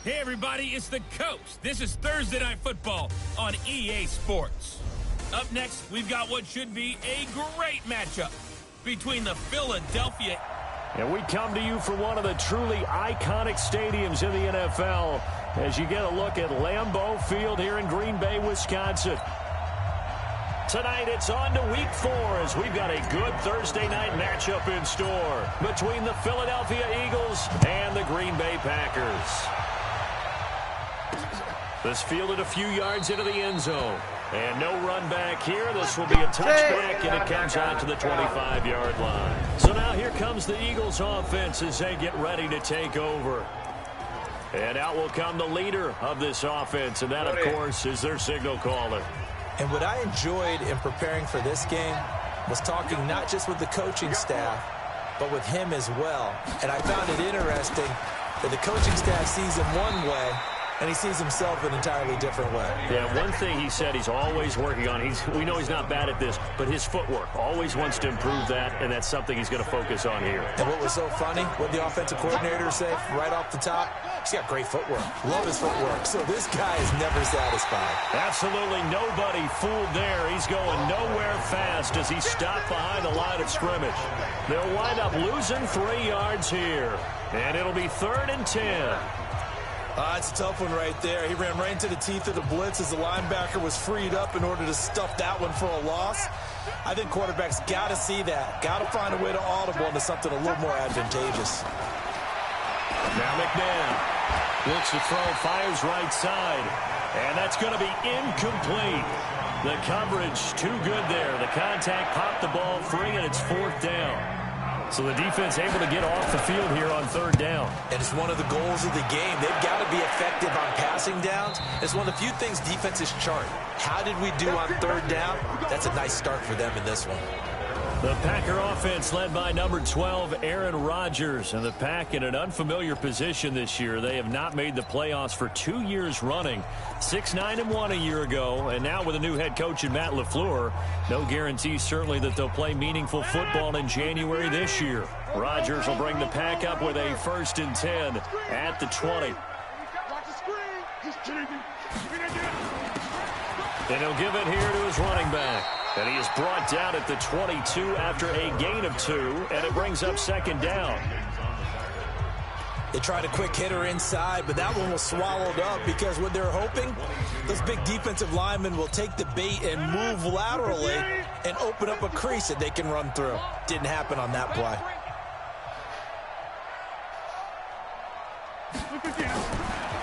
Hey everybody, it's the Coach. This is Thursday Night Football on EA Sports. Up next, we've got what should be a great matchup between the Philadelphia. And we come to you from one of the truly iconic stadiums in the NFL as you get a look at Lambeau Field here in Green Bay, Wisconsin. Tonight, it's on to Week 4 as we've got a good Thursday night matchup in store between the Philadelphia Eagles and the Green Bay Packers. This fielded a few yards into the end zone. And no run back here. This will be a touchback, and it comes out to the 25-yard line. So now here comes the Eagles offense as they get ready to take over. And out will come the leader of this offense, and that, of course, is their signal caller. And what I enjoyed in preparing for this game was talking not just with the coaching staff, but with him as well. And I found it interesting that the coaching staff sees him one way, and he sees himself an entirely different way. Yeah, one thing he said he's always working on, we know he's not bad at this, but his footwork, always wants to improve that, and that's something he's going to focus on here. And what was so funny, what the offensive coordinator said right off the top, he's got great footwork. Love his footwork. So this guy is never satisfied. Absolutely nobody fooled there. He's going nowhere fast as he stopped behind the line of scrimmage. They'll wind up losing 3 yards here, and it'll be 3rd and 10. It's a tough one right there. He ran right into the teeth of the blitz as the linebacker was freed up in order to stuff that one for a loss. I think quarterbacks got to see that. Got to find a way to audible into something a little more advantageous. Now McNabb looks to throw, fires right side, and that's going to be incomplete. The coverage too good there. The contact popped the ball free, and it's 4th down. So the defense able to get off the field here on 3rd down. And it's one of the goals of the game. They've got to be effective on passing downs. It's one of the few things defenses chart. How did we do on 3rd down? That's a nice start for them in this one. The Packer offense led by number 12, Aaron Rodgers. And the Pack in an unfamiliar position this year. They have not made the playoffs for 2 years running. 6-9-1 a year ago. And now with a new head coach in Matt LaFleur, no guarantee certainly that they'll play meaningful football in January this year. Rodgers will bring the Pack up with a 1st and 10 at the 20. And he'll give it here to his running back. And he is brought down at the 22 after a gain of 2, and it brings up 2nd down. They tried a quick hitter inside, but that one was swallowed up because what they're hoping, those big defensive linemen will take the bait and move laterally and open up a crease that they can run through. Didn't happen on that play.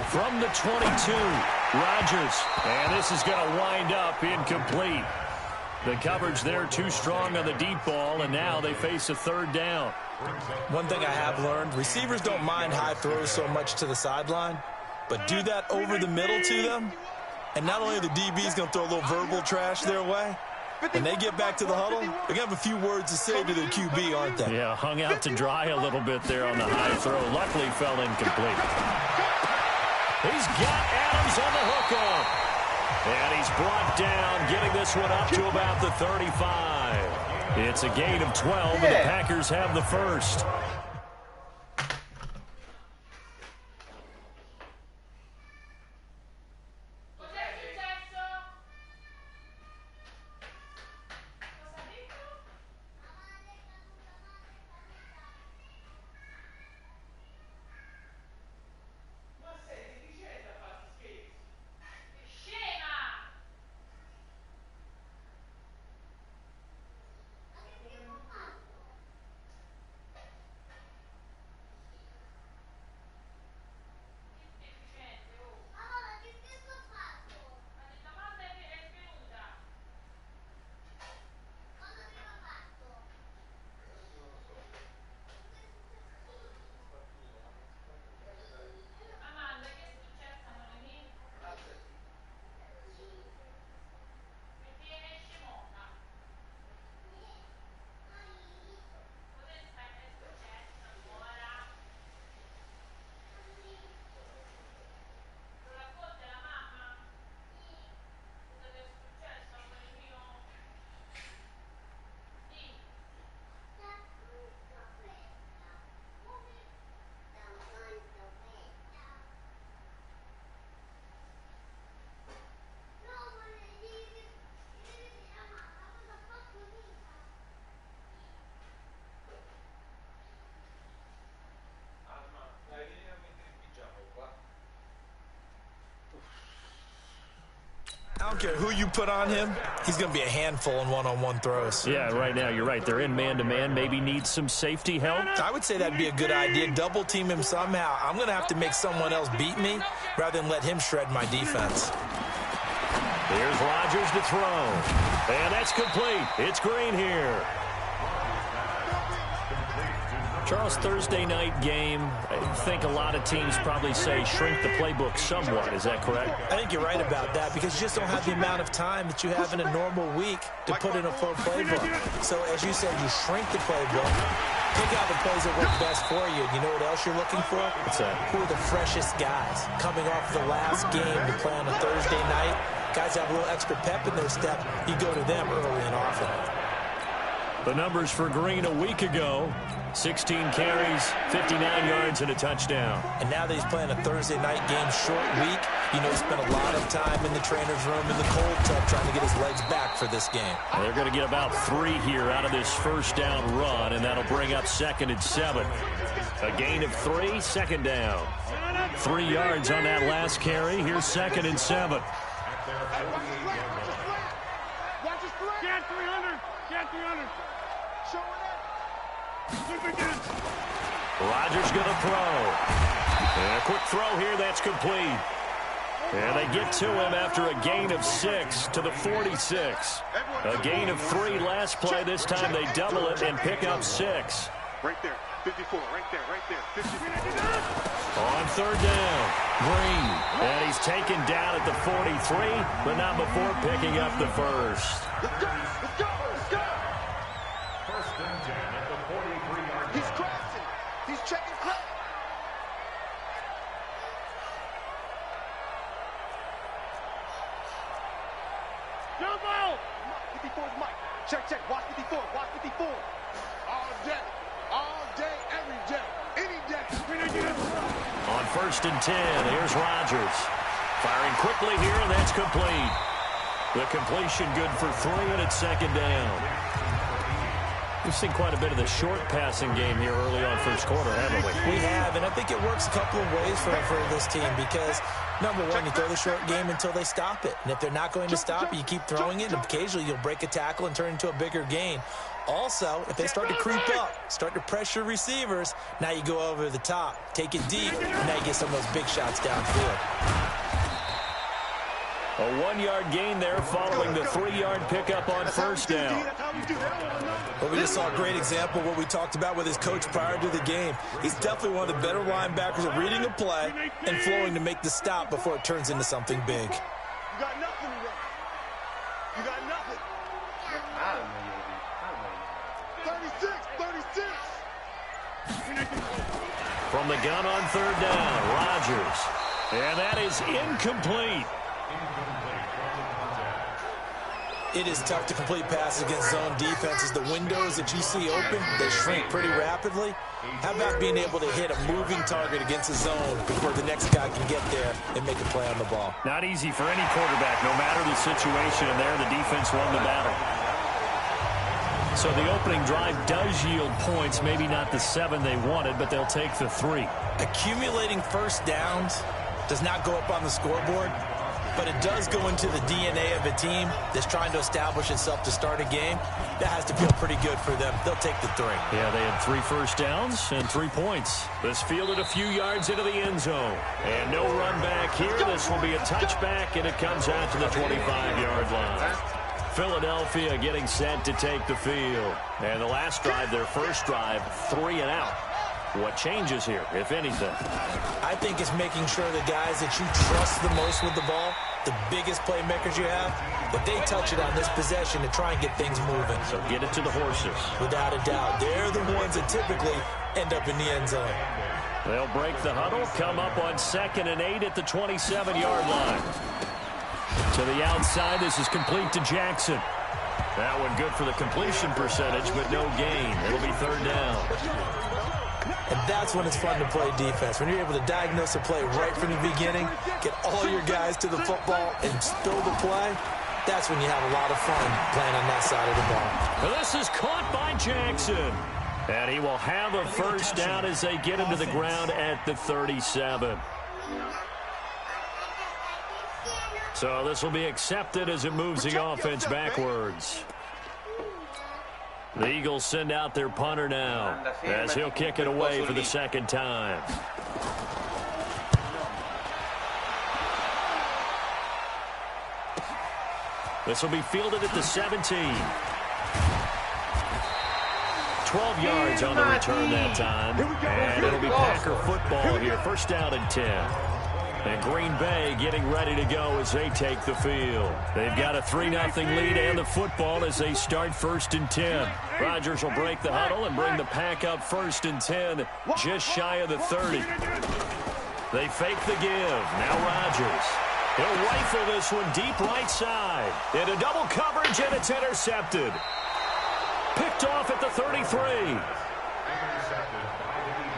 From the 22, Rodgers, and this is going to wind up incomplete. The coverage there too strong on the deep ball, and now they face a 3rd down. One thing I have learned, receivers don't mind high throws so much to the sideline, but do that over the middle to them, and not only are the DBs going to throw a little verbal trash their way, when they get back to the huddle, they're going to have a few words to say to their QB, aren't they? Yeah, hung out to dry a little bit there on the high throw. Luckily fell incomplete. He's got Adams on the hook-up. And he's brought down, getting this one up to about the 35. It's a gain of 12, and the Packers have the 1st. look at who you put on him, he's going to be a handful in one-on-one throws. Yeah, right now, you're right. They're in man-to-man. Maybe needs some safety help. I would say that'd be a good idea. Double team him somehow. I'm going to have to make someone else beat me rather than let him shred my defense. Here's Rodgers to throw. And that's complete. It's Green here. Charles, Thursday night game, I think a lot of teams probably say shrink the playbook somewhat. Is that correct? I think you're right about that because you just don't have the amount of time that you have in a normal week to put in a full playbook. So, as you said, you shrink the playbook, pick out the plays that work best for you. You know what else you're looking for? What's that? Who are the freshest guys coming off the last game to play on a Thursday night? Guys have a little extra pep in their step. You go to them early and often. The numbers for Green a week ago, 16 carries, 59 yards, and a touchdown. And now that he's playing a Thursday night game, short week, you know, he spent a lot of time in the trainer's room in the cold tub trying to get his legs back for this game. They're going to get about 3 here out of this first down run, and that'll bring up 2nd and 7. A gain of 3, 2nd down. 3 yards on that last carry. Here's 2nd and 7. Get 300. Get 300. Show it up. Rodgers going to throw. And a quick throw here. That's complete. And they get to him after a gain of 6 to the 46. A gain of 3 last play. This time they double it and pick up 6. Right there. 54. Right there. Right there. 54. On 3rd down, Green. And he's taken down at the 43, but not before picking up the first. Let's go. Let's go. Let's go. First and 10 at the 43-yard line. He's crossing. He's checking clock. Jump out. 54 is Mike. Check, check. Watch 54. Watch 54. All day. All day, every day. Any day. On 1st and 10, here's Rodgers. Firing quickly here, and that's complete. The completion good for 3, and it's 2nd down. We've seen quite a bit of the short passing game here early on first quarter, haven't we? We have, and I think it works a couple of ways for this team because, number one, you throw the short game until they stop it. And if they're not going to stop it, you keep throwing it, and occasionally you'll break a tackle and turn it into a bigger gain. Also, if they start to creep up, start to pressure receivers, now you go over the top, take it deep, and now you get some of those big shots downfield. A 1-yard gain there following the 3-yard pickup on 1st down. Well, we just saw a great example of what we talked about with his coach prior to the game. He's definitely one of the better linebackers at reading a play and flowing to make the stop before it turns into something big. You got nothing to run. You got nothing. 36, 36. From the gun on 3rd down, Rodgers. And that is incomplete. It is tough to complete passes against zone defenses. The windows that you see open, they shrink pretty rapidly. How about being able to hit a moving target against a zone before the next guy can get there and make a play on the ball? Not easy for any quarterback, no matter the situation, and there the defense won the battle. So the opening drive does yield points, maybe not the 7 they wanted, but they'll take the 3. Accumulating first downs does not go up on the scoreboard, but it does go into the DNA of a team that's trying to establish itself to start a game. That has to feel pretty good for them. They'll take the 3. Yeah, they had 3 first downs and 3 points. This fielded a few yards into the end zone. And no run back here. This will be a touchback, and it comes out to the 25-yard line. Philadelphia getting set to take the field. And the last drive, their first drive, 3 and out. What changes here, if anything? I think it's making sure the guys that you trust the most with the ball, the biggest playmakers you have, that they touch it on this possession to try and get things moving. So get it to the horses. Without a doubt. They're the ones that typically end up in the end zone. They'll break the huddle, come up on 2nd and 8 at the 27-yard line. To the outside, this is complete to Jackson. That one good for the completion percentage, but no gain. It'll be 3rd down. And that's when it's fun to play defense. When you're able to diagnose a play right from the beginning, get all your guys to the football and spill the play, that's when you have a lot of fun playing on that side of the ball. This is caught by Jackson. And he will have a first down as they get him to the ground at the 37. So this will be accepted as it moves the offense backwards. The Eagles send out their punter now as he'll kick it away for the second time. This will be fielded at the 17. 12 yards on the return that time. And it'll be Packer football here. First down and 10. And Green Bay getting ready to go as they take the field. They've got a 3-0 lead and the football as they start first and 10. Rodgers will break the huddle and bring the Pack up first and 10, just shy of the 30. They fake the give. Now Rodgers. He'll rifle this one deep right side. Into double coverage, and it's intercepted. Picked off at the 33.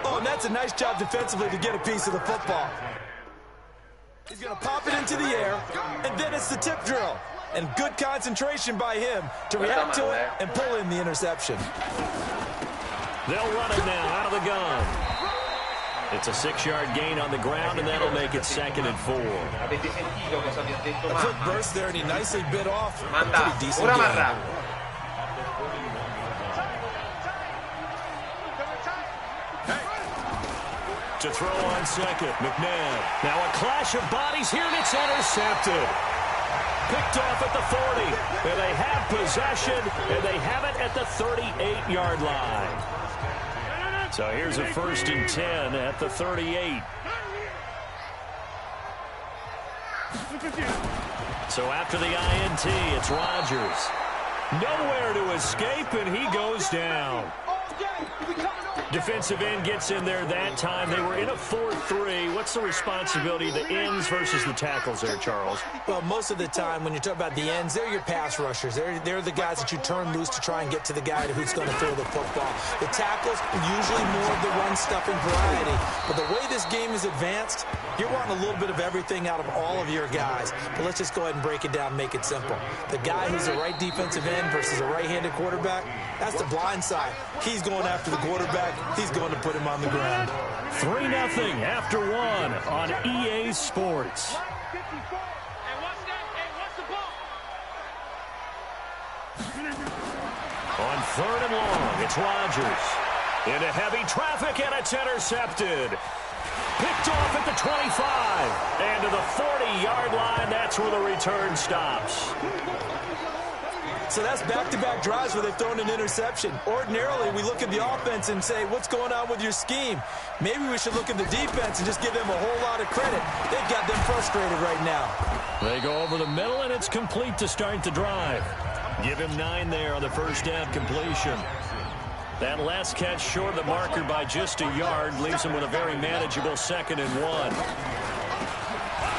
Oh, and that's a nice job defensively to get a piece of the football. He's going to pop it into the air, and then it's the tip drill. And good concentration by him to react to it and pull in the interception. They'll run it now out of the gun. It's a 6-yard gain on the ground, and that'll make it 2nd and 4. A quick burst there, and he nicely bit off a pretty decent game. To throw on second, McNabb. Now a clash of bodies here, and it's intercepted. Picked off at the 40. And they have possession, and they have it at the 38-yard line. So here's a 1st and 10 at the 38. So after the INT, it's Rodgers. Nowhere to escape, and he goes down. Defensive end gets in there that time. They were in a 4-3. What's the responsibility of the ends versus the tackles there, Charles? Well, most of the time when you talk about the ends, they're your pass rushers. They're the guys that you turn loose to try and get to the guy who's going to throw the football. The tackles, usually more of the run-stuffing variety. But the way this game is advanced, you're wanting a little bit of everything out of all of your guys. But let's just go ahead and break it down and make it simple. The guy who's the right defensive end versus a right-handed quarterback, that's the blind side. He's going after the quarterback. He's going to put him on the ground. 3-0 after 1 on EA Sports. On 3rd and long, it's Rodgers. Into heavy traffic, and it's intercepted. Picked off at the 25. And to the 40-yard line, that's where the return stops. So that's back-to-back drives where they've thrown an interception. Ordinarily, we look at the offense and say, what's going on with your scheme? Maybe we should look at the defense and just give them a whole lot of credit. They've got them frustrated right now. They go over the middle, and it's complete to start the drive. Give him 9 there on the first down completion. That last catch short of the marker by just a yard leaves him with a very manageable 2nd and 1.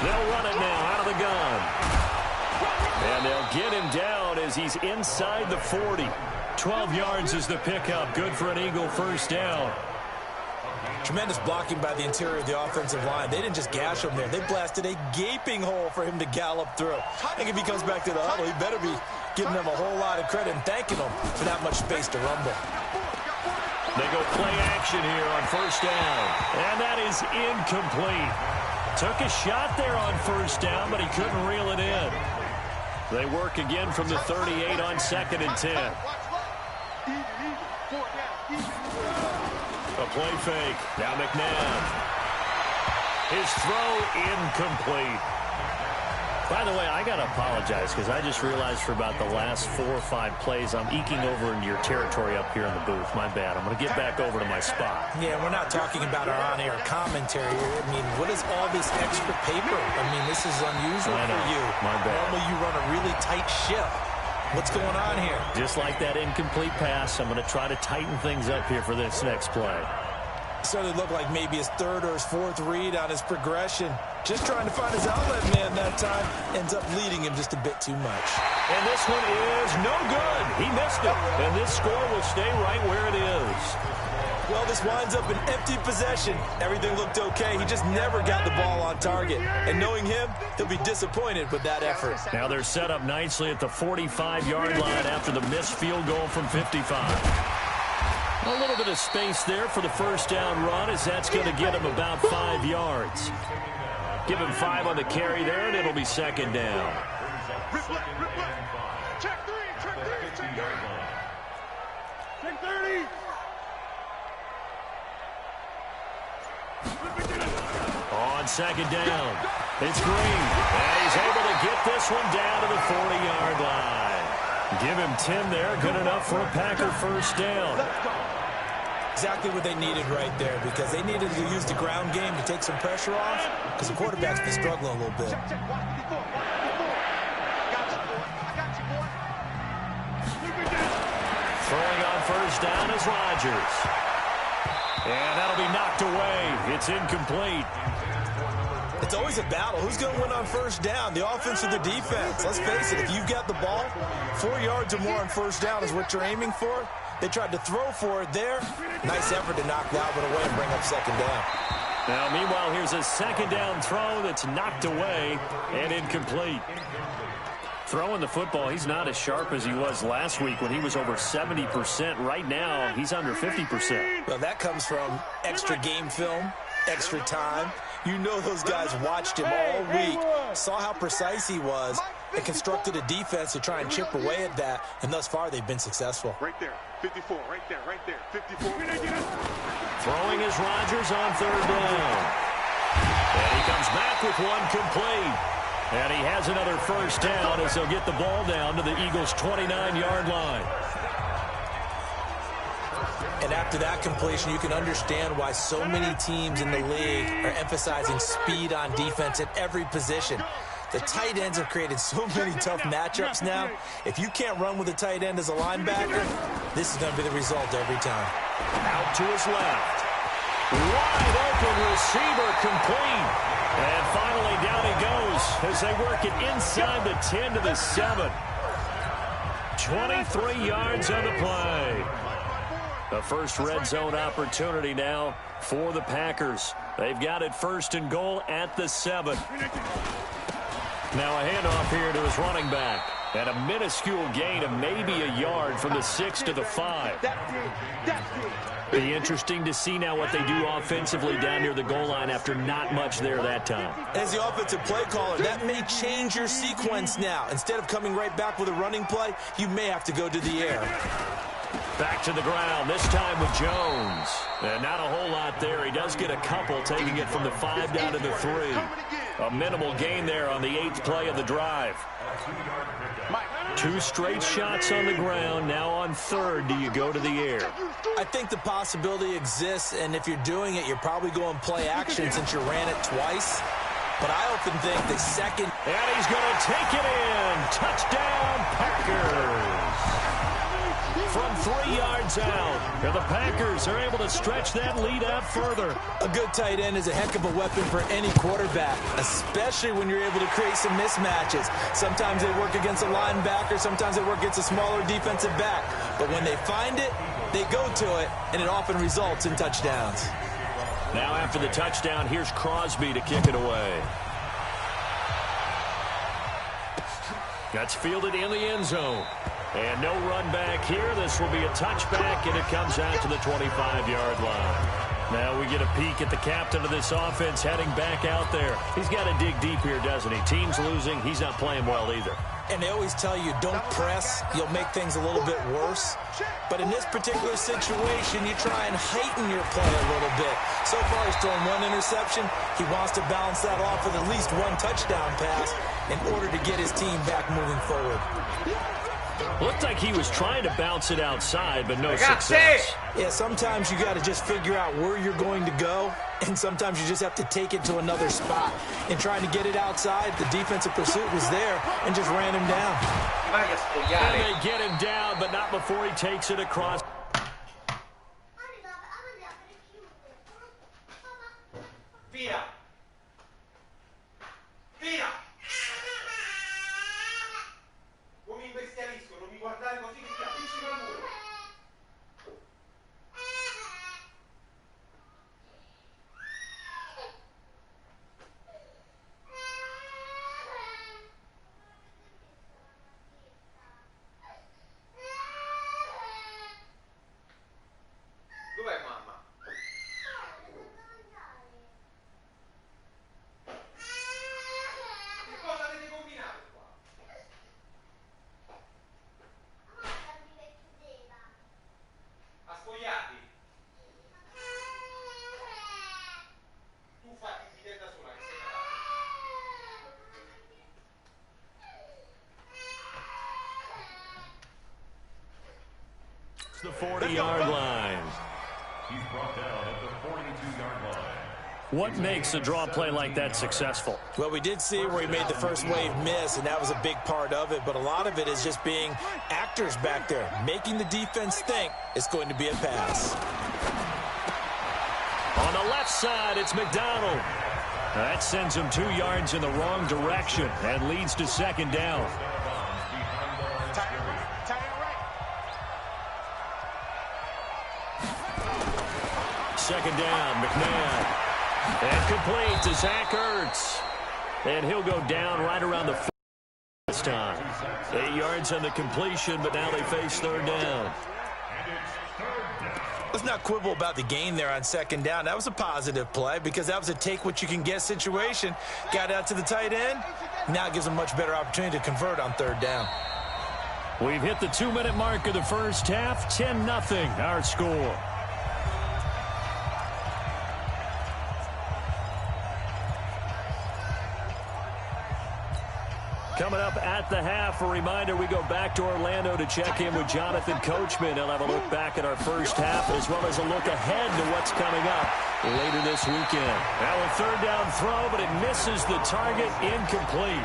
They'll run it now out of the gun. And they'll get him down as he's inside the 40. 12 yards is the pickup. Good for an Eagle first down. Tremendous blocking by the interior of the offensive line. They didn't just gash him there. They blasted a gaping hole for him to gallop through. I think if he comes back to the huddle, he better be giving them a whole lot of credit and thanking them for that much space to rumble. They go play action here on first down. And that is incomplete. Took a shot there on first down, but he couldn't reel it in. They work again from the 38 on 2nd and 10. A play fake. Now McNabb. His throw incomplete. By the way, I got to apologize because I just realized for about the last 4 or 5 plays, I'm eking over into your territory up here in the booth. My bad. I'm going to get back over to my spot. Yeah, we're not talking about our on-air commentary. I mean, what is all this extra paper? I mean, this is unusual for you. My bad. Normally you run a really tight ship. What's going on here? Just like that incomplete pass, I'm going to try to tighten things up here for this next play. Started to look like maybe his 3rd or his 4th read on his progression. Just trying to find his outlet man that time. Ends up leading him just a bit too much. And this one is no good. He missed it. And this score will stay right where it is. Well, this winds up an empty possession. Everything looked okay. He just never got the ball on target. And knowing him, he'll be disappointed with that effort. Now they're set up nicely at the 45-yard line after the missed field goal from 55. A little bit of space there for the first down run as that's going to get him about 5 yards. Give him 5 on the carry there, and it'll be second down. Check 3, check 3, check 3. Check 30. On second down, it's Green, and he's able to get this one down to the 40-yard line. Give him 10 there, good enough for a Packer first down. Exactly what they needed right there, because they needed to use the ground game to take some pressure off, because the quarterback's been struggling a little bit. Check, watch the before, watch the before. I got you, boy. I got you, boy. Throwing on first down is Rodgers. And that'll be knocked away. It's incomplete. It's always a battle. Who's going to win on first down, the offense or the defense? Let's face it, if you've got the ball, 4 yards or more on first down is what you're aiming for. They tried to throw for it there. Nice effort to knock that one away and bring up second down. Now, meanwhile, here's a second down throw that's knocked away and incomplete. Throwing the football, he's not as sharp as he was last week when he was over 70%. Right now, he's under 50%. Well, that comes from extra game film, extra time. You know those guys watched him all week, saw how precise he was, and constructed a defense to try and chip away at that, and thus far they've been successful. Right there, 54, right there, 54. Throwing is Rodgers on third down. And he comes back with one complete. And he has another first down as they'll get the ball down to the Eagles' 29-yard line. And after that completion, you can understand why so many teams in the league are emphasizing speed on defense at every position. The tight ends have created so many tough matchups now. If you can't run with a tight end as a linebacker, this is going to be the result every time. Out to his left. Wide open receiver complete. And finally down he goes as they work it inside the 10 to the 7. 23 yards on the play. The first red zone opportunity now for the Packers. They've got it first and goal at the 7. Now a handoff here to his running back. And a minuscule gain of maybe a yard from the 6 to the 5. Be interesting to see now what they do offensively down near the goal line after not much there that time. As the offensive play caller, that may change your sequence now. Instead of coming right back with a running play, you may have to go to the air. Back to the ground, this time with Jones. And not a whole lot there. He does get a couple, taking it from the 5 down to the 3. A minimal gain there on the 8th play of the drive. 2 straight shots on the ground. Now on third, do you go to the air? I think the possibility exists, and if you're doing it, you're probably going play action since you ran it twice. But I often think the second... And he's going to take it in. Touchdown, Packers. From 3 yards out. And the Packers are able to stretch that lead out further. A good tight end is a heck of a weapon for any quarterback, especially when you're able to create some mismatches. Sometimes they work against a linebacker. Sometimes they work against a smaller defensive back. But when they find it, they go to it, and it often results in touchdowns. Now after the touchdown, here's Crosby to kick it away. That's fielded in the end zone. And no run back here. This will be a touchback, and it comes out to the 25-yard line. Now we get a peek at the captain of this offense heading back out there. He's got to dig deep here, doesn't he? Team's losing. He's not playing well either. And they always tell you, don't press. You'll make things a little bit worse. But in this particular situation, you try and heighten your play a little bit. So far, he's thrown 1 interception. He wants to balance that off with at least 1 touchdown pass in order to get his team back moving forward. Looked like he was trying to bounce it outside, but no success. Yeah, sometimes you got to just figure out where you're going to go, and sometimes you just have to take it to another spot. In trying to get it outside, the defensive pursuit was there and just ran him down. And they get him down, but not before he takes it across. Via. Via. Non mi imbestialisco, non mi guardare così che ti appiccico al muro. 40-yard line. He's brought down at the 42-yard line. What makes a draw play like that successful? Well, we did see where he made the first wave miss, and that was a big part of it. But a lot of it is just being actors back there, making the defense think it's going to be a pass. On the left side, it's McDonald. That sends him 2 yards in the wrong direction and leads to second down. Second down, McNabb. And complete to Zach Ertz. And he'll go down right around the this time. 8 yards on the completion, but now they face third down. Let's not quibble about the gain there on second down. That was a positive play because that was a take-what-you-can-get situation. Got out to the tight end. Now it gives them a much better opportunity to convert on third down. We've hit the 2-minute mark of the first half. 10-0 our score. Coming up at the half, a reminder, we go back to Orlando to check in with Jonathan Coachman. He'll have a look back at our first half as well as a look ahead to what's coming up later this weekend. Now a third down throw, but it misses the target, incomplete.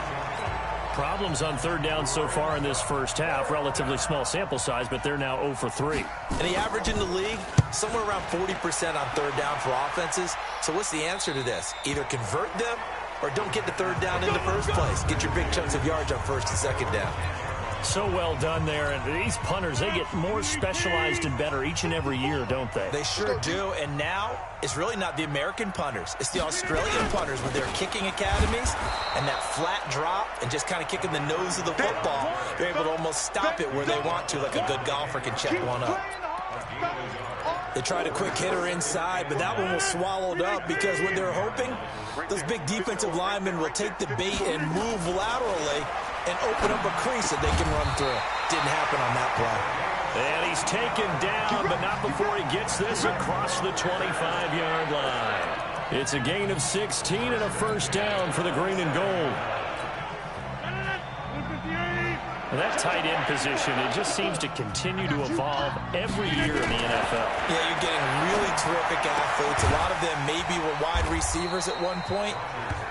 Problems on third down so far in this first half. Relatively small sample size, but they're now 0 for 3. And the average in the league, somewhere around 40% on third down for offenses. So what's the answer to this? Either convert them or don't get the third down in the first place. Get your big chunks of yards on first and second down. So well done there. And these punters, they get more specialized and better each and every year, don't they? They sure do. And now it's really not the American punters. It's the Australian punters with their kicking academies and that flat drop and just kind of kicking the nose of the football. They're able to almost stop it where they want to, like a good golfer can check one up. They tried a quick hitter inside, but that one was swallowed up because what they're hoping, those big defensive linemen will take the bait and move laterally and open up a crease that they can run through. Didn't happen on that play. And he's taken down, but not before he gets this across the 25-yard line. It's a gain of 16 and a first down for the green and gold. That tight end position, it just seems to continue to evolve every year in the NFL. Yeah, you're getting really terrific athletes. A lot of them maybe were wide receivers at one point.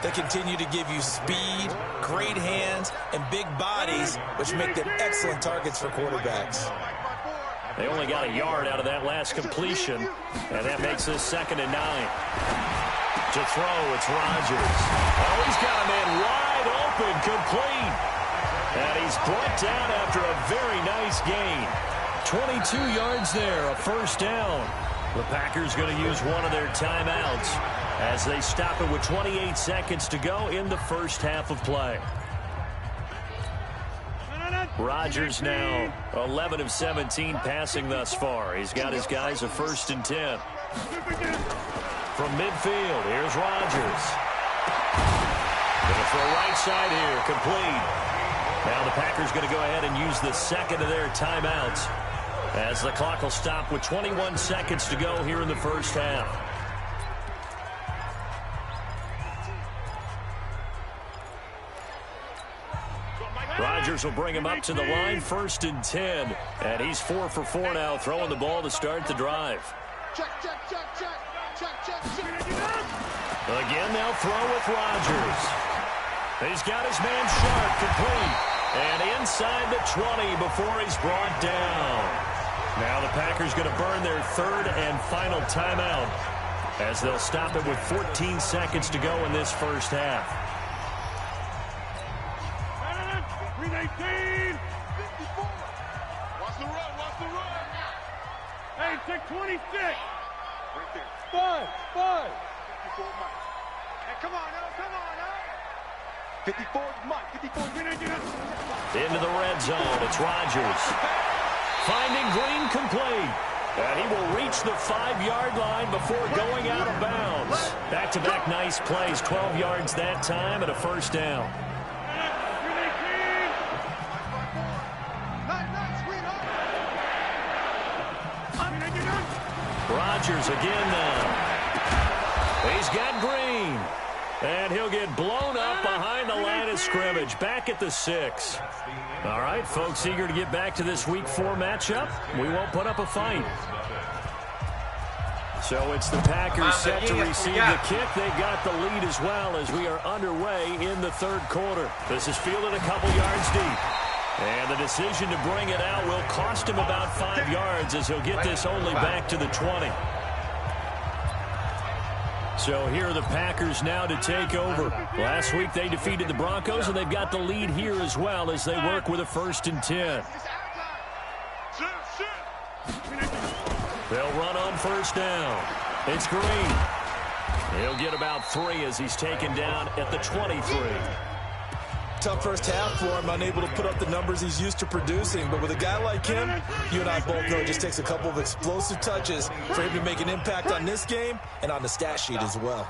They continue to give you speed, great hands, and big bodies, which make them excellent targets for quarterbacks. They only got a yard out of that last completion, and that makes this 2nd and 9. To throw, it's Rodgers. Oh, he's got a man wide open, complete. And he's brought down after a very nice gain. 22 yards there, a first down. The Packers going to use one of their timeouts as they stop it with 28 seconds to go in the first half of play. Rodgers now 11 of 17 passing thus far. He's got his guys a 1st and 10. From midfield, here's Rodgers. Going to throw right side here, complete. Now the Packers going to go ahead and use the second of their timeouts as the clock will stop with 21 seconds to go here in the first half. Rodgers will bring him up to the line, 1st and 10. And he's 4 for 4 now, throwing the ball to start the drive. Again, they'll throw with Rodgers. He's got his man Sharp, complete. And inside the 20 before he's brought down. Now the Packers going to burn their 3rd and final timeout as they'll stop it with 14 seconds to go in this first half. 319. 54. Watch the run. Hey, check 26. Right there. 5. 54 Mike. Hey, come on now. 54 Mike. 54. Into the red zone. It's Rodgers. Finding Green, complete. And he will reach the 5-yard line before going out of bounds. Back-to-back nice plays. 12 yards that time and a first down. Rodgers again now. He's got Green. And he'll get blown up behind the line of scrimmage, back at the 6. All right, folks, eager to get back to this Week 4 matchup. We won't put up a fight. So it's the Packers set to receive the kick. They got the lead as well as we are underway in the third quarter. This is fielded a couple yards deep. And the decision to bring it out will cost him about 5 yards as he'll get this only back to the 20. So here are the Packers now to take over. Last week they defeated the Broncos, and they've got the lead here as well as they work with a 1st and 10. They'll run on 1st down. It's Green. He'll get about 3 as he's taken down at the 23. Tough first half for him, unable to put up the numbers he's used to producing. But with a guy like him, you and I both know it just takes a couple of explosive touches for him to make an impact on this game and on the stat sheet as well.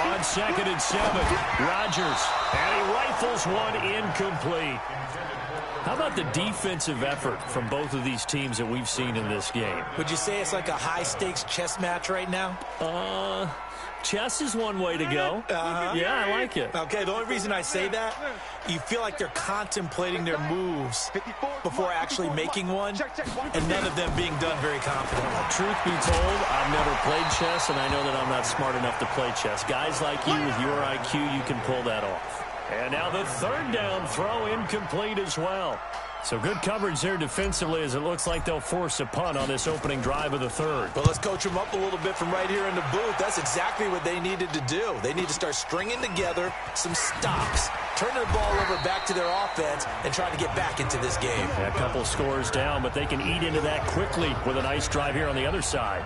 On 2nd and 7, Rodgers, and he rifles one incomplete. How about the defensive effort from both of these teams that we've seen in this game? Would you say it's like a high-stakes chess match right now? Chess is one way to go. Yeah, I like it. Okay, the only reason I say that, you feel like they're contemplating their moves before actually making one, and none of them being done very confidently. Truth be told, I've never played chess, and I know that I'm not smart enough to play chess. Guys like you with your IQ, you can pull that off. And now the 3rd down throw incomplete as well. So good coverage there defensively as it looks like they'll force a punt on this opening drive of the 3rd. Well, let's coach them up a little bit from right here in the booth. That's exactly what they needed to do. They need to start stringing together some stops, turning the ball over back to their offense, and trying to get back into this game. Yeah, a couple scores down, but they can eat into that quickly with a nice drive here on the other side.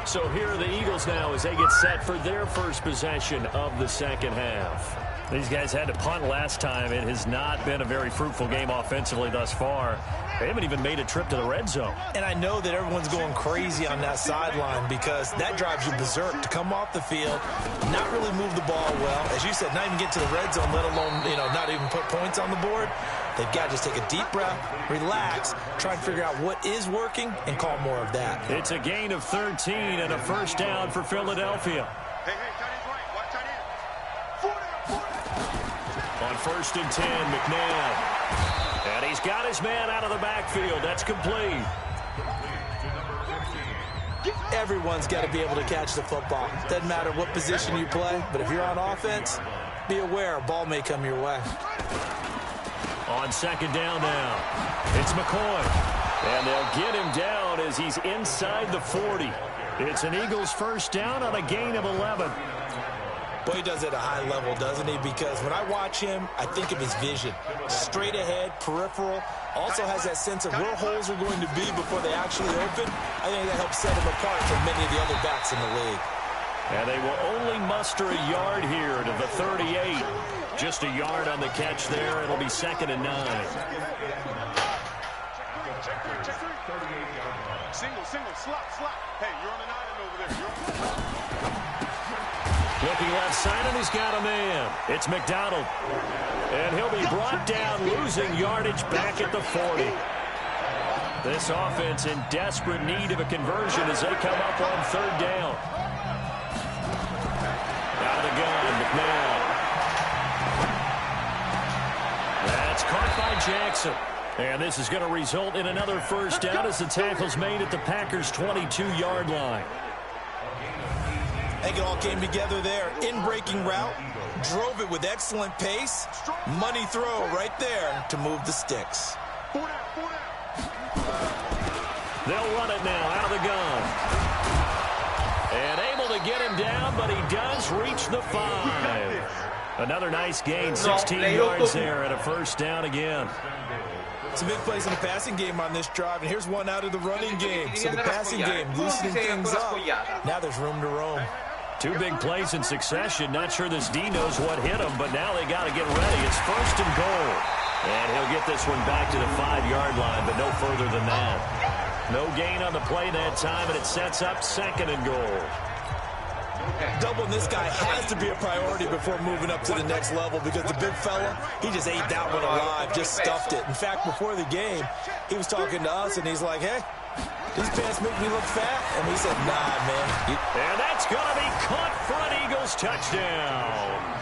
So here are the Eagles now as they get set for their first possession of the second half. These guys had to punt last time. It has not been a very fruitful game offensively thus far. They haven't even made a trip to the red zone. And I know that everyone's going crazy on that sideline because that drives you berserk to come off the field, not really move the ball well. As you said, not even get to the red zone, let alone, not even put points on the board. They've got to just take a deep breath, relax, try and figure out what is working, and call more of that. It's a gain of 13 and a 1st down for Philadelphia. On 1st and 10, McNabb. And he's got his man out of the backfield. That's complete. Everyone's got to be able to catch the football. Doesn't matter what position you play, but if you're on offense, be aware a ball may come your way. On 2nd down now, it's McCoy. And they'll get him down as he's inside the 40. It's an Eagles 1st down on a gain of 11. Boy, he does it at a high level, doesn't he? Because when I watch him, I think of his vision. Straight ahead, peripheral. Also has that sense of where holes are going to be before they actually open. I think that helps set him apart from many of the other backs in the league. And they will only muster a yard here to the 38. Just a yard on the catch there. It'll be 2nd and 9. Single, slot. Hey, you're on the 9 over there. Looking left side, and he's got a man. It's McDonald. And he'll be brought down, losing yardage back at the 40. This offense in desperate need of a conversion as they come up on 3rd down. Out of the gun, McNabb. That's caught by Jackson. And this is going to result in another 1st down as the tackle's made at the Packers' 22-yard line. I think it all came together there. In-breaking route, drove it with excellent pace. Money throw right there to move the sticks. They'll run it now out of the gun. And able to get him down, but he does reach the 5. Another nice gain, 16 yards there and a 1st down again. Some big plays in the passing game on this drive, and here's one out of the running game. So the passing game loosening things up. Now there's room to roam. 2 big plays in succession. Not sure this D knows what hit him, but now they got to get ready. It's 1st and goal. And he'll get this one back to the 5-yard line, but no further than that. No gain on the play that time, and it sets up 2nd and goal. Doubling this guy has to be a priority before moving up to the next level because the big fella, he just ate that one alive, just stuffed it. In fact, before the game, he was talking to us, and he's like, hey, these pants make me look fat. And we said, nah, man. And that's going to be caught for an Eagles touchdown.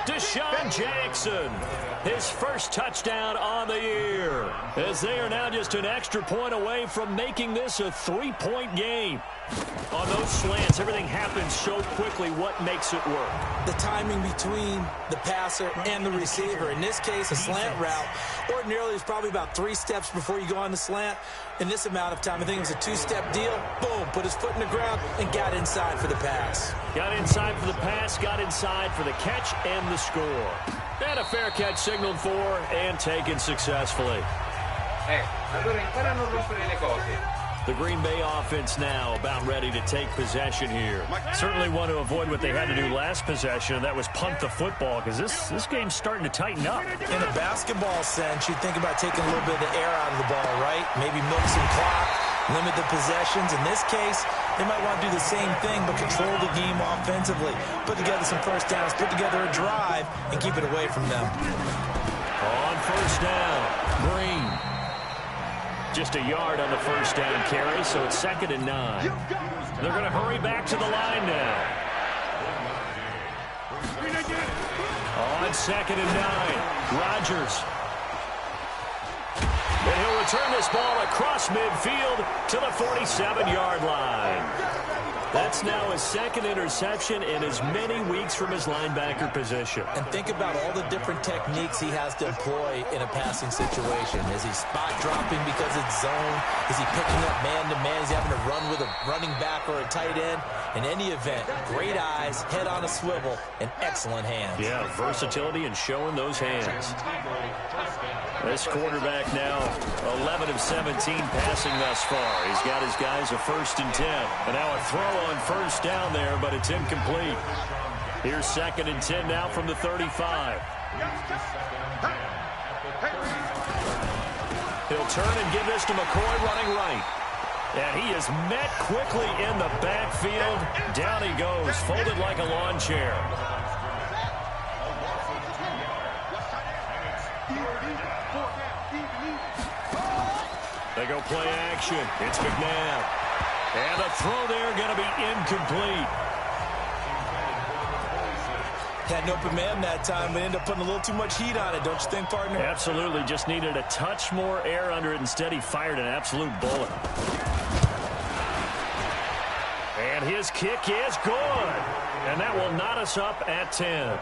Deshaun Jackson, his first touchdown on the year, as they are now just an extra point away from making this a 3-point game. On those slants, everything happens so quickly. What makes it work? The timing between the passer and the receiver. In this case, a slant route ordinarily is probably about 3 steps before you go on the slant. In this amount of time, I think it was a 2-step deal. Boom, put his foot in the ground and got inside for the pass. Got inside for the pass, got inside for the catch and the score. And a fair catch signaled for and taken successfully. Allora impara a non rompere le cose. The Green Bay offense now about ready to take possession here. Certainly want to avoid what they had to do last possession, and that was punt the football, because this game's starting to tighten up. In a basketball sense, you think about taking a little bit of the air out of the ball, right? Maybe milk some clock, limit the possessions. In this case, they might want to do the same thing, but control the game offensively. Put together some first downs, put together a drive, and keep it away from them. On first down, Green. Just a yard on the first down carry, so it's 2nd and 9. They're going to hurry back to the line now. On 2nd and 9, Rodgers. And he'll return this ball across midfield to the 47-yard line. That's now his 2nd interception in as many weeks from his linebacker position. And think about all the different techniques he has to employ in a passing situation. Is he spot dropping because it's zone? Is he picking up man-to-man? Is he having to run with a running back or a tight end? In any event, great eyes, head on a swivel, and excellent hands. Yeah, versatility and showing those hands. This quarterback now 11 of 17 passing thus far. He's got his guys a 1st and 10. And now a throw on first down there, but it's incomplete. Here's 2nd and 10 now from the 35. He'll turn and give this to McCoy running right. And he is met quickly in the backfield. Down he goes, folded like a lawn chair. They go play action. It's McNabb. And the throw there going to be incomplete. Had an open man that time, but ended up putting a little too much heat on it, don't you think, partner? Absolutely. Just needed a touch more air under it. Instead, he fired an absolute bullet. And his kick is good. And that will knot us up at 10.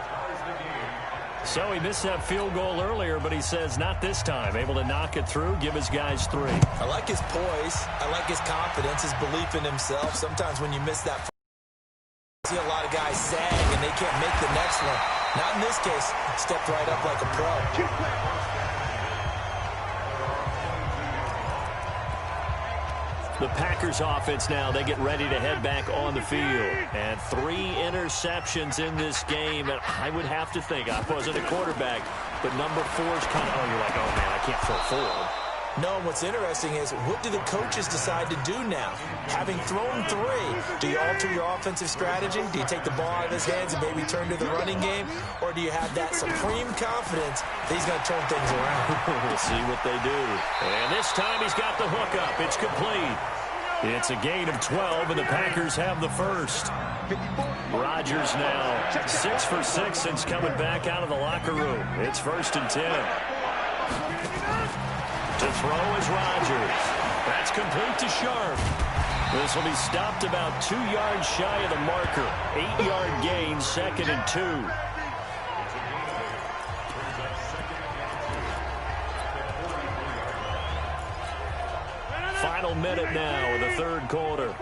So he missed that field goal earlier, but he says not this time. Able to knock it through, give his guys 3. I like his poise. I like his confidence, his belief in himself. Sometimes when you miss that, you see a lot of guys sag and they can't make the next one. Not in this case. Stepped right up like a pro. The Packers offense now, they get ready to head back on the field. And 3 interceptions in this game. And I would have to think, I wasn't a quarterback, but number 4 is kind of, you're like, oh, man, I can't throw 4. No, what's interesting is, what do the coaches decide to do now? Having thrown 3, do you alter your offensive strategy? Do you take the ball out of his hands and maybe turn to the running game? Or do you have that supreme confidence that he's going to turn things around? We'll see what they do. And this time he's got the hook up. It's complete. It's a gain of 12, and the Packers have the first. Rodgers now 6 for 6 since coming back out of the locker room. It's 1st and 10. To throw is Rodgers. That's complete to Sharp. This will be stopped about 2 yards shy of the marker. 8-yard gain, 2nd and 2. Final minute now of the 3rd quarter.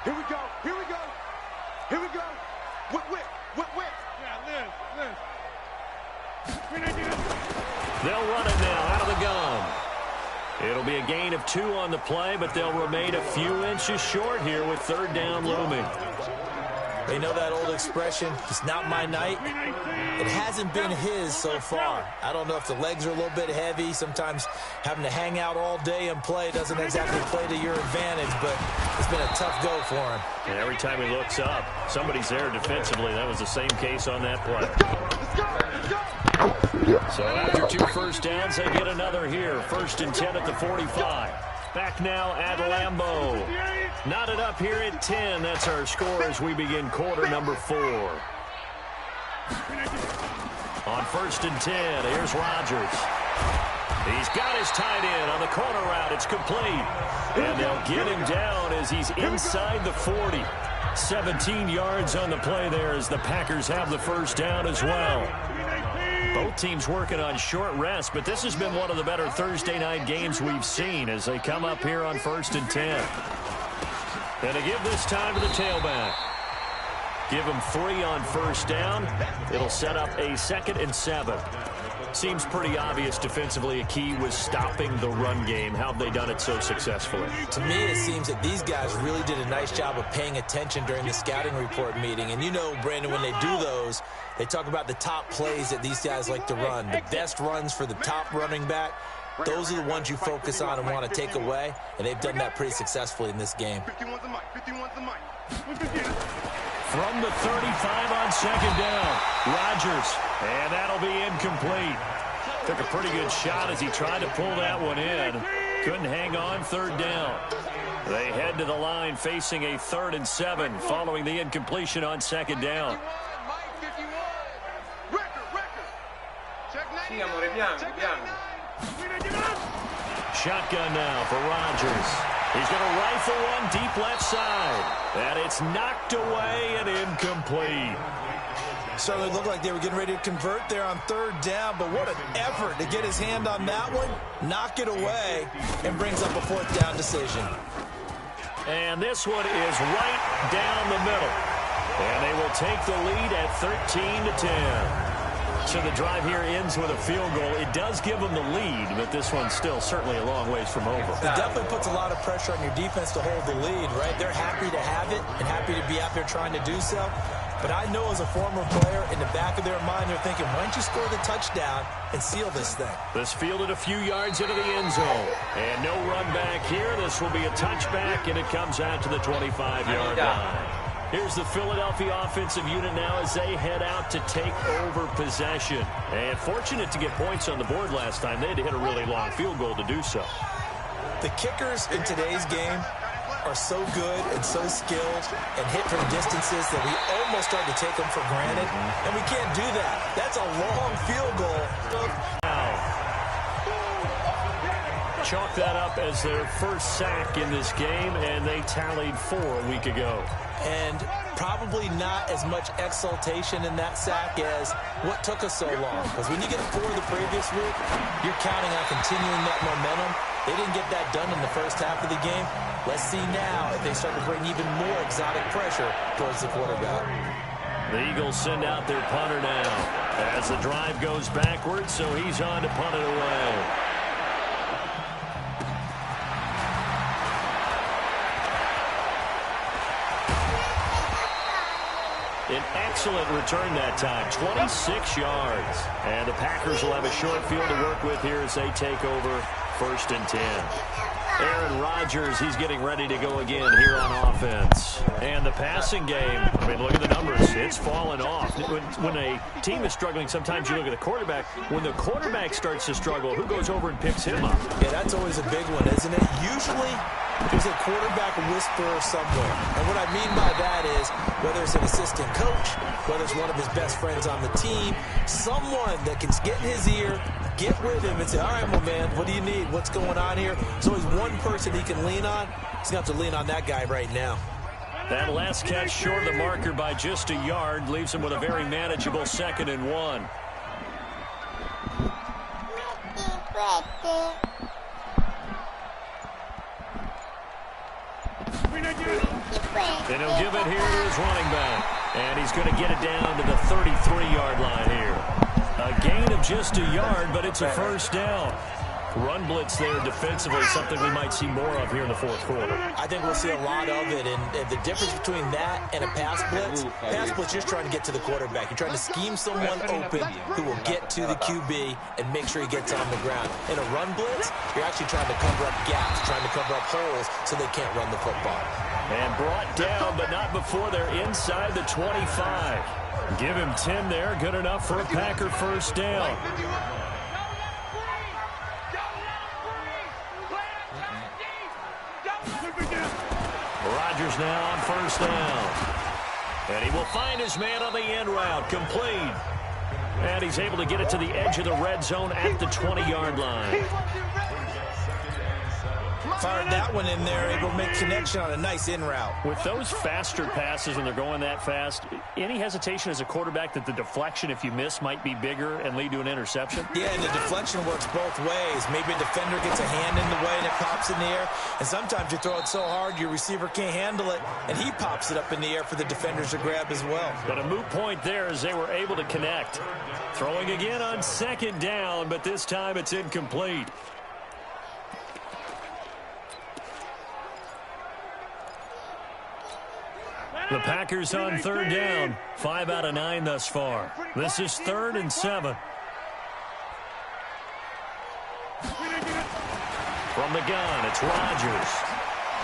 Here we go. Here we go. Here we go. Whip. Yeah, Liz. They'll run it now out of the gun. It'll be a gain of 2 on the play, but they'll remain a few inches short here with 3rd down looming. You know that old expression, it's not my night? It hasn't been his so far. I don't know if the legs are a little bit heavy. Sometimes having to hang out all day and play doesn't exactly play to your advantage, but it's been a tough go for him. And every time he looks up, somebody's there defensively. That was the same case on that play. So after 2 first downs, they get another here. 1st and 10 at the 45. Back now at Lambeau. Knotted up here at 10. That's our score as we begin quarter number 4. On 1st and 10, here's Rodgers. He's got his tight end on the corner route. It's complete. And they'll get him down as he's inside the 40. 17 yards on the play there as the Packers have the first down as well. Both teams working on short rest, but this has been one of the better Thursday night games we've seen as they come up here on 1st and 10. And they give this time to the tailback. Give him 3 on first down. It'll set up a 2nd and 7. Seems pretty obvious defensively a key was stopping the run game. How have they done it so successfully? To me, it seems that these guys really did a nice job of paying attention during the scouting report meeting. And you know, Brandon, when they do those, they talk about the top plays that these guys like to run. The best runs for the top running back. Those are the ones you focus on and want to take away. And they've done that pretty successfully in this game. From the 35 on 2nd down, Rodgers, and that'll be incomplete. Took a pretty good shot as he tried to pull that one in. Couldn't hang on 3rd down. They head to the line facing a 3rd and 7 following the incompletion on 2nd down. Shotgun now for Rodgers. He's going to rifle one deep left side. And it's knocked away and incomplete. Certainly looked like they were getting ready to convert there on 3rd down, but what an effort to get his hand on that one, knock it away, and brings up a 4th down decision. And this one is right down the middle. And they will take the lead at 13-10. So the drive here ends with a field goal. It does give them the lead, but this one's still certainly a long ways from over. It definitely puts a lot of pressure on your defense to hold the lead, right? They're happy to have it and happy to be out there trying to do so. But I know as a former player, in the back of their mind, they're thinking, why don't you score the touchdown and seal this thing? This fielded a few yards into the end zone. And no run back here. This will be a touchback, and it comes out to the 25-yard line. Here's the Philadelphia offensive unit now as they head out to take over possession. And fortunate to get points on the board last time. They had to hit a really long field goal to do so. The kickers in today's game are so good and so skilled and hit from distances that we almost start to take them for granted. And we can't do that. That's a long field goal. Chalk that up as their first sack in this game, and they tallied 4 a week ago. And probably not as much exultation in that sack as what took us so long. Because when you get 4 the previous week, you're counting on continuing that momentum. They didn't get that done in the first half of the game. Let's see now if they start to bring even more exotic pressure towards the quarterback. The Eagles send out their punter now as the drive goes backwards, so he's on to punt it away. An excellent return that time, 26 yards. And the Packers will have a short field to work with here as they take over 1st and 10. Aaron Rodgers, he's getting ready to go again here on offense. And the passing game, I mean, look at the numbers. It's fallen off. When a team is struggling, sometimes you look at the quarterback. When the quarterback starts to struggle, who goes over and picks him up? Yeah, that's always a big one, isn't it? Usually, there's a quarterback whisperer somewhere. And what I mean by that is, whether it's an assistant coach, whether it's one of his best friends on the team, someone that can get in his ear, get with him and say, all right, well, man, what do you need? What's going on here? There's always one person he can lean on. He's going to have to lean on that guy right now. That last catch short of the marker by just a yard leaves him with a very manageable 2nd and 1. And he'll give it here to his running back. And he's going to get it down to the 33-yard line here. A gain of just a yard, but it's a first down. run blitz there defensively, something we might see more of here in the fourth quarter. I think we'll see a lot of it, and the difference between that and a pass blitz just trying to get to the quarterback. You're trying to scheme someone open who will get to the QB and make sure he gets on the ground. In a run blitz, you're actually trying to cover up gaps, trying to cover up holes so they can't run the football. And brought down, but not before they're inside the 25. Give him 10 there, good enough for a Packer first down. Rodgers now on first down. And he will find his man on the end route, complete. And he's able to get it to the edge of the red zone at the 20-yard line. Fired that one in there, able to make connection on a nice in route. With those faster passes when they're going that fast, any hesitation as a quarterback that the deflection, if you miss, might be bigger and lead to an interception? Yeah, and the deflection works both ways. Maybe a defender gets a hand in the way and it pops in the air. And sometimes you throw it so hard your receiver can't handle it, and he pops it up in the air for the defenders to grab as well. But a moot point there as they were able to connect. Throwing again on second down, but this time it's incomplete. The Packers on third down. 5 out of 9 thus far. This is 3rd and 7. From the gun, it's Rodgers.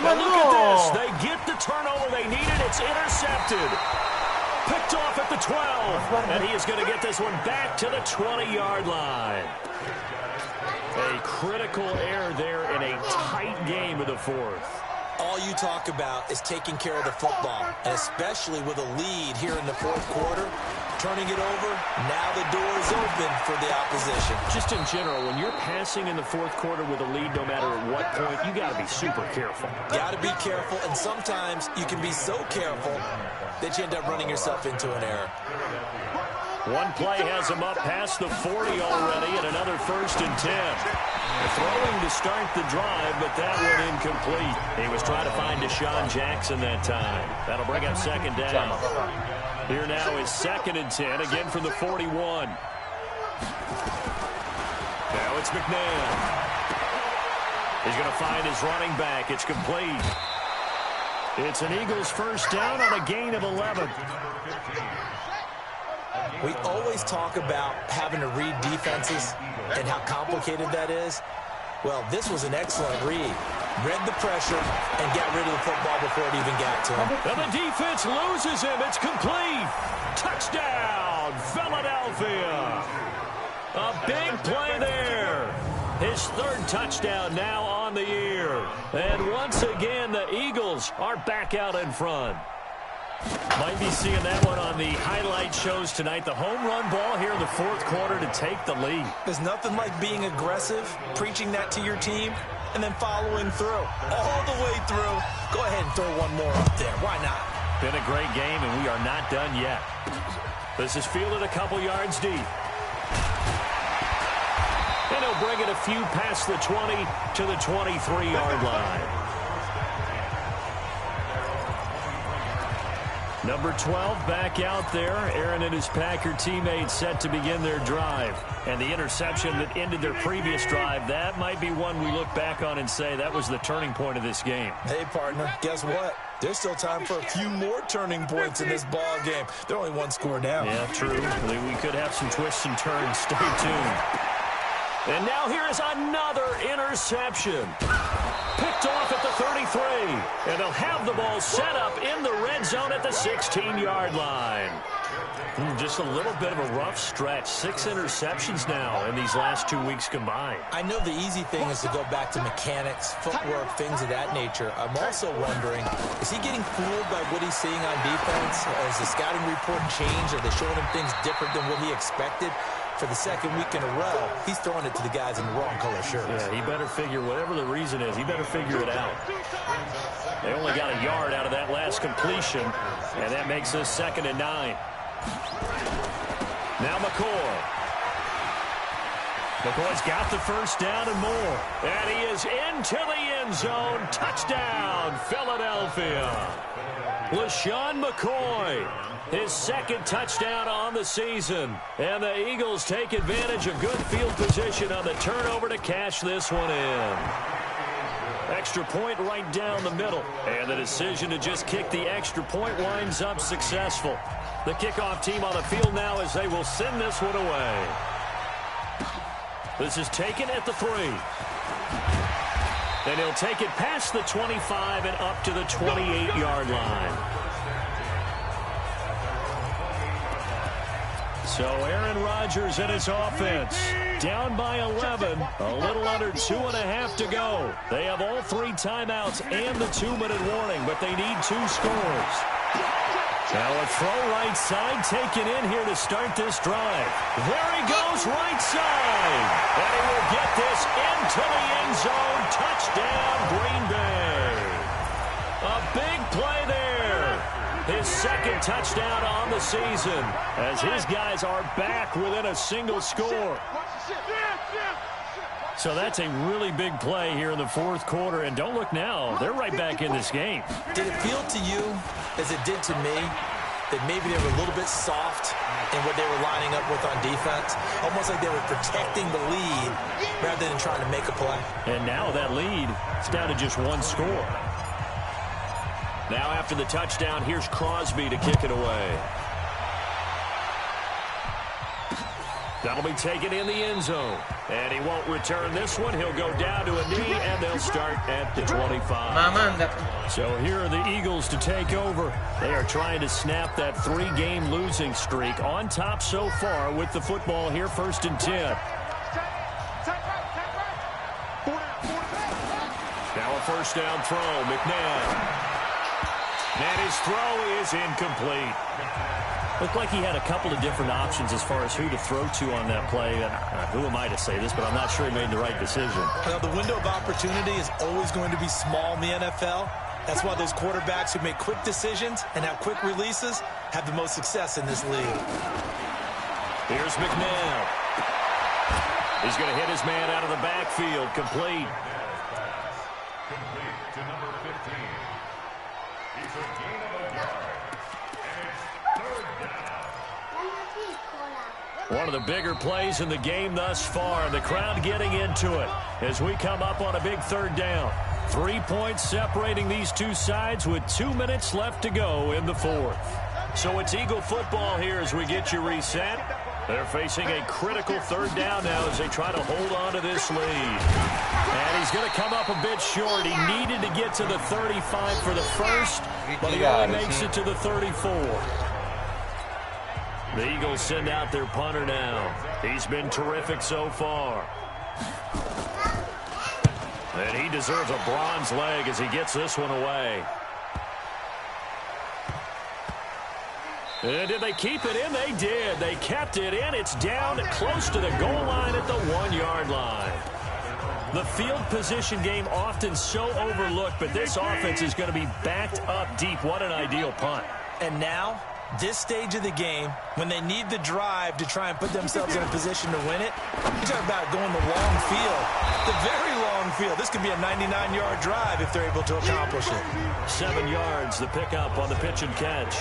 And look at this. They get the turnover they needed. It's intercepted. Picked off at the 12. And he is going to get this one back to the 20-yard line. A critical error there in a tight game of the fourth. All you talk about is taking care of the football, and especially with a lead here in the fourth quarter, turning it over, now the door is open for the opposition. Just in general, when you're passing in the fourth quarter with a lead, no matter at what point, you got to be super careful. Got to be careful, and sometimes you can be so careful that you end up running yourself into an error. One play has him up past the 40 already, and another 1st and 10. Throwing to start the drive, but that one incomplete. He was trying to find Deshaun Jackson that time. That'll bring up second down. Here now is 2nd and 10, again from the 41. Now it's McNair. He's going to find his running back. It's complete. It's an Eagles first down on a gain of 11. We always talk about having to read defenses and how complicated that is. Well, this was an excellent read. Read the pressure and got rid of the football before it even got to him. And the defense loses him. It's complete. Touchdown, Philadelphia. A big play there. His 3rd touchdown now on the year. And once again, the Eagles are back out in front. Might be seeing that one on the highlight shows tonight. The home run ball here in the fourth quarter to take the lead. There's nothing like being aggressive, preaching that to your team, and then following through. All the way through. Go ahead and throw one more up there. Why not? Been a great game, and we are not done yet. This is fielded a couple yards deep. And he'll bring it a few past the 20 to the 23-yard line. Number 12 back out there. Aaron and his Packer teammates set to begin their drive. And the interception that ended their previous drive, that might be one we look back on and say that was the turning point of this game. Hey, partner, guess what? There's still time for a few more turning points in this ball game. They're only 1 score down. Yeah, true. We could have some twists and turns. Stay tuned. And now here is another interception. Picked off at the 33. And they'll have the ball set up in the red zone at the 16-yard line. Just a little bit of a rough stretch. 6 interceptions now in these last 2 weeks combined. I know the easy thing is to go back to mechanics, footwork, things of that nature. I'm also wondering, is he getting fooled by what he's seeing on defense? Has the scouting report changed? Are they showing him things different than what he expected? For the 2nd week in a row, he's throwing it to the guys in the wrong color shirts. Yeah, he better figure, whatever the reason is, he better figure it out. They only got a yard out of that last completion, and that makes us 2nd and 9. Now McCoy. McCoy's got the first down and more. And he is into the end zone. Touchdown, Philadelphia. LaShawn McCoy, his second touchdown on the season. And the Eagles take advantage of good field position on the turnover to cash this one in. Extra point right down the middle. And the decision to just kick the extra point winds up successful. The kickoff team on the field now as they will send this one away. This is taken at the 3. And he'll take it past the 25 and up to the 28-yard line. So Aaron Rodgers and his offense down by 11, a little under 2.5 to go. They have all 3 timeouts and the 2-minute warning, but they need 2 scores. Now a throw right side taken in here to start this drive. There he goes right side. And he will get this into the end zone. Touchdown, Green Bay. A big play there. His second touchdown on the season as his guys are back within a single score. So that's a really big play here in the 4th quarter. And don't look now, they're right back in this game. Did it feel to you, as it did to me, that maybe they were a little bit soft in what they were lining up with on defense? Almost like they were protecting the lead rather than trying to make a play. And now that lead is down to just 1 score. Now after the touchdown, here's Crosby to kick it away. That'll be taken in the end zone. And he won't return this one. He'll go down to a knee, and they'll start at the 25. So here are the Eagles to take over. They are trying to snap that 3-game losing streak on top so far with the football here, 1st and 10. Now a first down throw, McNabb. And his throw is incomplete. Looked like he had a couple of different options as far as who to throw to on that play. Who am I to say this, but I'm not sure he made the right decision. Well, the window of opportunity is always going to be small in the NFL. That's why those quarterbacks who make quick decisions and have quick releases have the most success in this league. Here's McNabb. He's going to hit his man out of the backfield. Complete. Complete to number 15. It's a gain of a yard. And it's 3rd down. One of the bigger plays in the game thus far. The crowd getting into it as we come up on a big 3rd down. 3 points separating these two sides with 2 minutes left to go in the 4th. So it's Eagle football here as we get you reset. They're facing a critical 3rd down now as they try to hold on to this lead. And he's going to come up a bit short. He needed to get to the 35 for the first, but he only makes it to the 34. The Eagles send out their punter now. He's been terrific so far. And he deserves a bronze leg as he gets this one away. And did they keep it in? They did. They kept it in. It's down close to the goal line at the 1-yard line. The field position game often so overlooked, but this offense is going to be backed up deep. What an ideal punt. And now, this stage of the game, when they need the drive to try and put themselves in a position to win it, you talk about going the long field, the very long field. This could be a 99-yard drive if they're able to accomplish it. 7 yards, the pickup on the pitch and catch.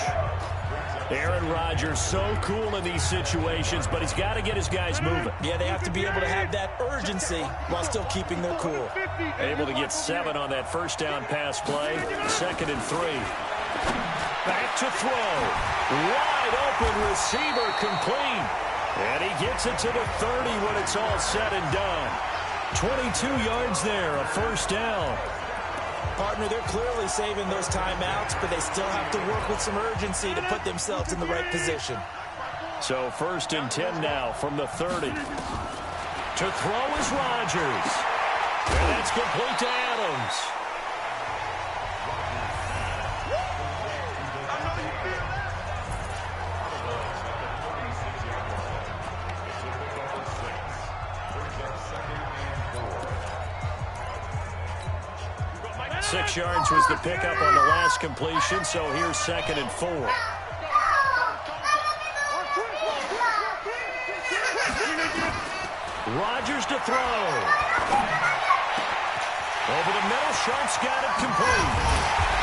Aaron Rodgers so cool in these situations, but he's got to get his guys moving. Yeah, they have to be able to have that urgency while still keeping their cool. Able to get 7 on that first down pass play. 2nd and 3. Back to throw. Wide open receiver complete. And he gets it to the 30 when it's all said and done. 22 yards there, a first down. Partner, they're clearly saving those timeouts, but they still have to work with some urgency to put themselves in the right position. So 1st and 10 now from the 30. To throw is Rodgers. And that's complete to Adams. Six yards was the pickup on the last completion, so here's 2nd and 4. Rodgers to throw. Over the middle, Sharp's got it complete.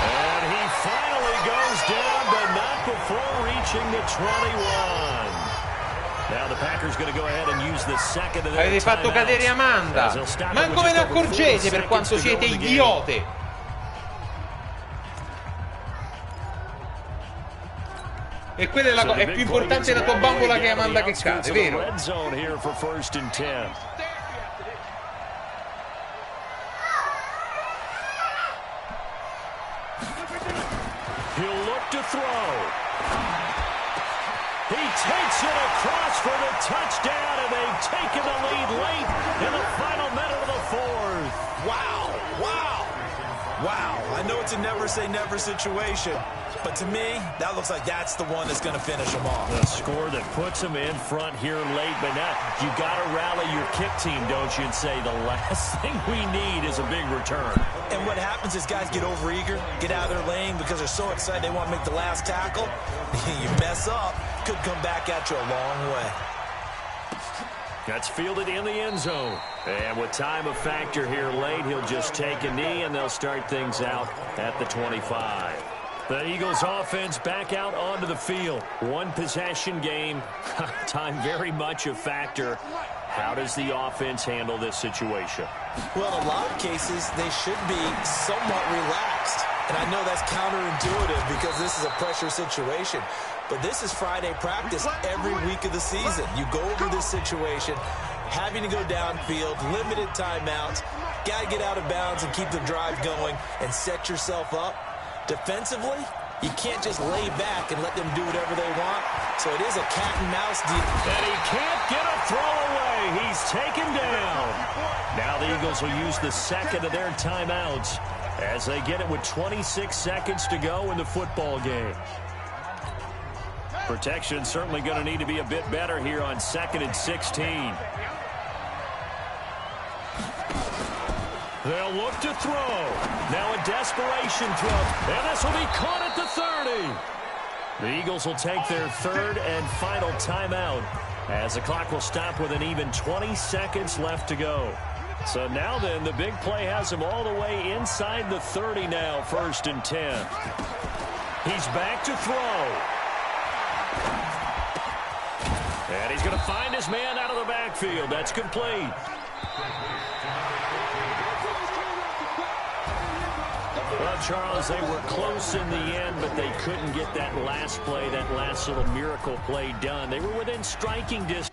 And he finally goes down, but not before reaching the 21. Now the Packers going to go ahead and use the second of their Avete fatto cadere Amanda. Manco ve ne accorgete per quanto siete idiote. E quella è più importante la tua bambola che Amanda che cade, vero? He'll look to throw. He takes it across for the touchdown, and they've taken the lead late in the final minute of the fourth. Wow, wow, wow. I know it's a never-say-never situation, but to me, that looks like that's the one that's going to finish them off. The score that puts them in front here late, but now you got to rally your kick team, don't you, and say the last thing we need is a big return. And what happens is guys get overeager, get out of their lane because they're so excited they want to make the last tackle. You mess up, could come back at you a long way. That's fielded in the end zone. And with time a factor here late, he'll just take a knee, and they'll start things out at the 25. The Eagles offense back out onto the field. One possession game. Time very much a factor. How does the offense handle this situation? Well, in a lot of cases, they should be somewhat relaxed. And I know that's counterintuitive because this is a pressure situation. But this is Friday practice every week of the season. You go over this situation, having to go downfield, limited timeouts, got to get out of bounds and keep the drive going and set yourself up. Defensively, you can't just lay back and let them do whatever they want. So it is a cat and mouse deal. And he can't get a throw away. He's taken down. Now the Eagles will use the second of their timeouts as they get it with 26 seconds to go in the football game. Protection certainly going to need to be a bit better here on 2nd and 16. They'll look to throw. Now a desperation throw. And this will be caught at the 30. The Eagles will take their third and final timeout as the clock will stop with an even 20 seconds left to go. So now then, the big play has him all the way inside the 30 now, 1st and 10. He's back to throw. And he's going to find his man out of the backfield. That's complete. Well, Charles, they were close in the end, but they couldn't get that last play, that last little miracle play done. They were within striking distance.